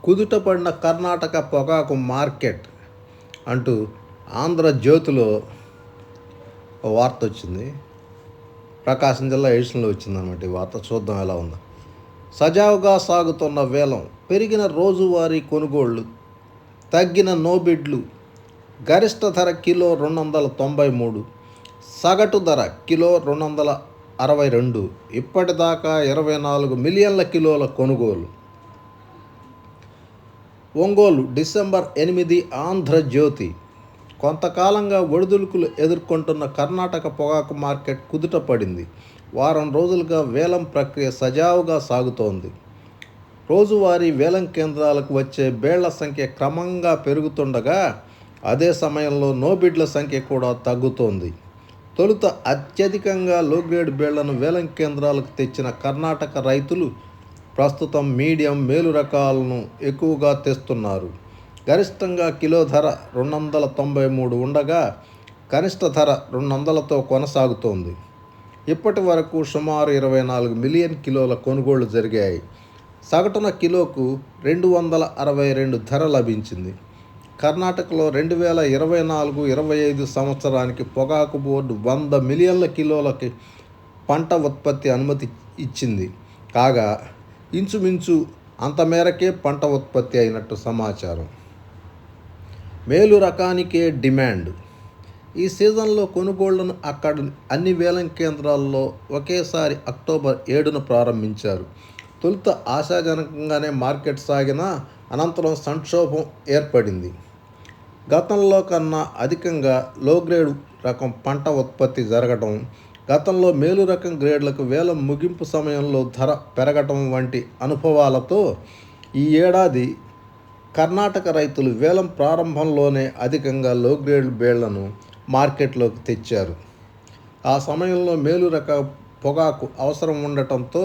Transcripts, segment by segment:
కుదుటపడిన కర్ణాటక పొగాకు మార్కెట్ అంటూ ఆంధ్రజ్యోతిలో ఓ వార్త వచ్చింది. ప్రకాశం జిల్లా ఎడిషన్లో వచ్చిందన్నమాట ఈ వార్త. చూద్దాం ఎలా ఉందో. సజావుగా సాగుతున్న వేలం, పెరిగిన రోజువారీ కొనుగోళ్లు, తగ్గిన నోబిడ్లు, గరిష్ట ధర కిలో 293, సగటు ధర కిలో 262. ఇప్పటిదాకా 24 మిలియన్ల కిలోల కొనుగోలు. ఒంగోలు డిసెంబర్ 8. ఆంధ్రజ్యోతి. కొంతకాలంగా ఒడిదుడుకులు ఎదుర్కొంటున్న కర్ణాటక పొగాకు మార్కెట్ కుదుట పడింది. వారం రోజులుగా వేలం ప్రక్రియ సజావుగా సాగుతోంది. రోజువారీ వేలం కేంద్రాలకు వచ్చే బేళ్ల సంఖ్య క్రమంగా పెరుగుతుండగా, అదే సమయంలో నోబిడ్ల సంఖ్య కూడా తగ్గుతోంది. తొలుత అత్యధికంగా లోగ్రేడ్ బేళ్లను వేలం కేంద్రాలకు తెచ్చిన కర్ణాటక రైతులు ప్రస్తుతం మీడియం, మేలు రకాలను ఎక్కువగా తెస్తున్నారు. గరిష్టంగా కిలో ధర 293 ఉండగా, కనిష్ట ధర 200తో కొనసాగుతోంది. ఇప్పటి వరకు సుమారు 24 మిలియన్ కిలోల కొనుగోళ్లు జరిగాయి. సగటున కిలోకు 262 ధర లభించింది. కర్ణాటకలో 2024-25 సంవత్సరానికి పొగాకు బోర్డు 100 మిలియన్ల కిలోలకి పంట ఉత్పత్తి అనుమతి ఇచ్చింది. కాగా ఇంచుమించు అంత మేరకే పంట ఉత్పత్తి అయినట్టు సమాచారం. మేలు రకానికే డిమాండ్. ఈ సీజన్లో కొనుగోళ్లను అక్కడ అన్ని వేలం కేంద్రాల్లో ఒకేసారి అక్టోబర్ 7న ప్రారంభించారు. తొలుత ఆశాజనకంగానే మార్కెట్ సాగినా అనంతరం సంక్షోభం ఏర్పడింది. గతంలో కన్నా అధికంగా లోగ్రేడ్ రకం పంట ఉత్పత్తి జరగడం, గతంలో మేలు రకం గ్రేడ్లకు వేలం ముగింపు సమయంలో ధర పెరగటం వంటి అనుభవాలతో ఈ ఏడాది కర్ణాటక రైతులు వేలం ప్రారంభంలోనే అధికంగా లోగ్రేడ్ బేళ్లను మార్కెట్లోకి తెచ్చారు. ఆ సమయంలో మేలు రక పొగాకు అవసరం ఉండటంతో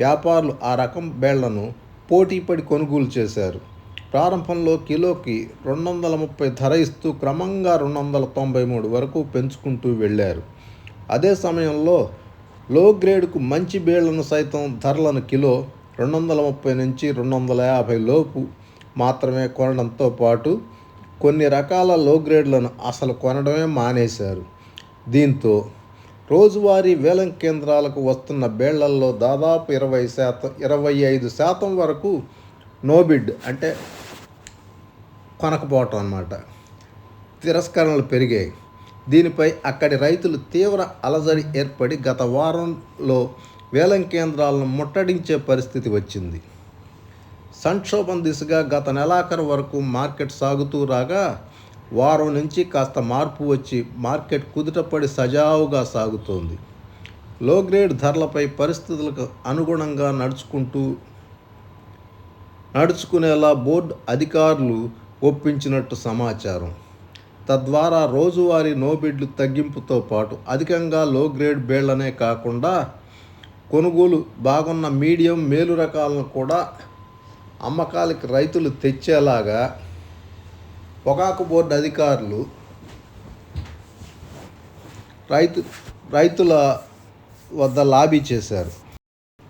వ్యాపారులు ఆ రకం బేళ్లను పోటీపడి కొనుగోలు చేశారు. ప్రారంభంలో కిలోకి 230 ధర ఇస్తూ క్రమంగా 293 వరకు పెంచుకుంటూ వెళ్ళారు. అదే సమయంలో లో గ్రేడ్కు మంచి బేళ్లను సైతం ధరలను కిలో 230 నుంచి 250 లోపు మాత్రమే కొనడంతో పాటు కొన్ని రకాల లో గ్రేడ్లను అసలు కొనడమే మానేశారు. దీంతో రోజువారీ వేలం కేంద్రాలకు వస్తున్న బేళ్లల్లో దాదాపు 25% వరకు నోబిడ్ అంటే కొనకపోవటం అన్నమాట, తిరస్కరణలు పెరిగాయి. దీనిపై అక్కడి రైతులు తీవ్ర అలజడి ఏర్పడి గత వారంలో వేలం కేంద్రాలను ముట్టడించే పరిస్థితి వచ్చింది. సంక్షోభం దిశగా గత నెలాఖరు వరకు మార్కెట్ సాగుతూ రాగా, వారం నుంచి కాస్త మార్పు వచ్చి మార్కెట్ కుదుటపడి సజావుగా సాగుతోంది. లోగ్రేడ్ ధరలపై పరిస్థితులకు అనుగుణంగా నడుచుకునేలా బోర్డు అధికారులు ఒప్పించినట్టు సమాచారం. తద్వారా రోజువారీ నోబిడ్లు తగ్గింపుతో పాటు అధికంగా లోగ్రేడ్ బేళ్లనే కాకుండా కొనుగోలు బాగున్న మీడియం, మేలు రకాలను కూడా అమ్మకాలకి రైతులు తెచ్చేలాగా పొగాకు బోర్డు అధికారులు రైతుల వద్ద లాబీ చేశారు.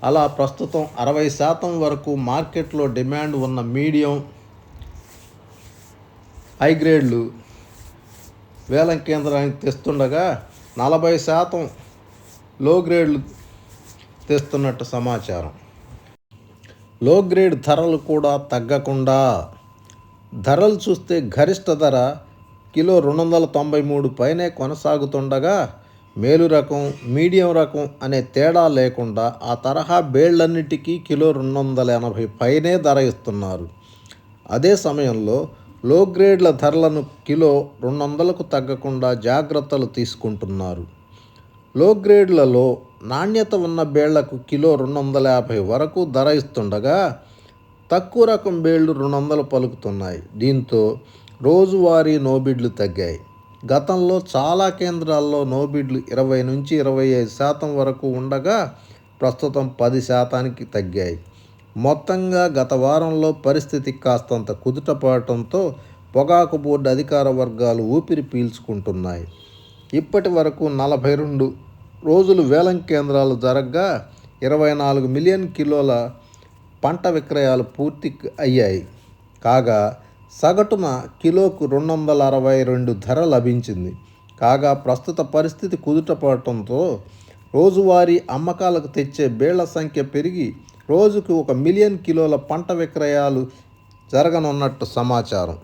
అలా ప్రస్తుతం 60% వరకు మార్కెట్లో డిమాండ్ ఉన్న మీడియం, హైగ్రేడ్లు వేలం కేంద్రానికి తెస్తుండగా 40% లో గ్రేడ్లు తెస్తున్నట్టు సమాచారం. లో గ్రేడ్ ధరలు కూడా తగ్గకుండా, ధరలు చూస్తే గరిష్ట ధర కిలో 293 పైనే కొనసాగుతుండగా, మేలు రకం, మీడియం రకం అనే తేడా లేకుండా ఆ తరహా బేళ్లన్నిటికీ కిలో 280 పైనే ధర ఇస్తున్నారు. అదే సమయంలో లో గ్రేడ్ల ధరలను కిలో 200కు తగ్గకుండా జాగ్రత్తలు తీసుకుంటున్నారు. లో గ్రేడ్లలో నాణ్యత ఉన్న బేళ్లకు కిలో 250 వరకు ధర ఇస్తుండగా, తక్కువ రకం బేళ్లు 200 పలుకుతున్నాయి. దీంతో రోజువారీ నోబిడ్లు తగ్గాయి. గతంలో చాలా కేంద్రాల్లో నోబిడ్లు 20 నుంచి 25% వరకు ఉండగా ప్రస్తుతం 10%కి తగ్గాయి. మొత్తంగా గత వారంలో పరిస్థితి కాస్తంత కుదుటపడటంతో పొగాకు బోర్డు అధికార వర్గాలు ఊపిరి పీల్చుకుంటున్నాయి. ఇప్పటి వరకు 42 రోజులు వేలం కేంద్రాలు జరగగా 24 మిలియన్ కిలోల పంట విక్రయాలు పూర్తి అయ్యాయి. కాగా సగటున కిలోకు 262 ధర లభించింది. కాగా ప్రస్తుత పరిస్థితి కుదుటపడటంతో రోజువారీ అమ్మకాలకు తెచ్చే బేళ్ల సంఖ్య పెరిగి రోజుకు 1 మిలియన్ కిలోల పంట విక్రయాలు జరగనున్నట్టు సమాచారం.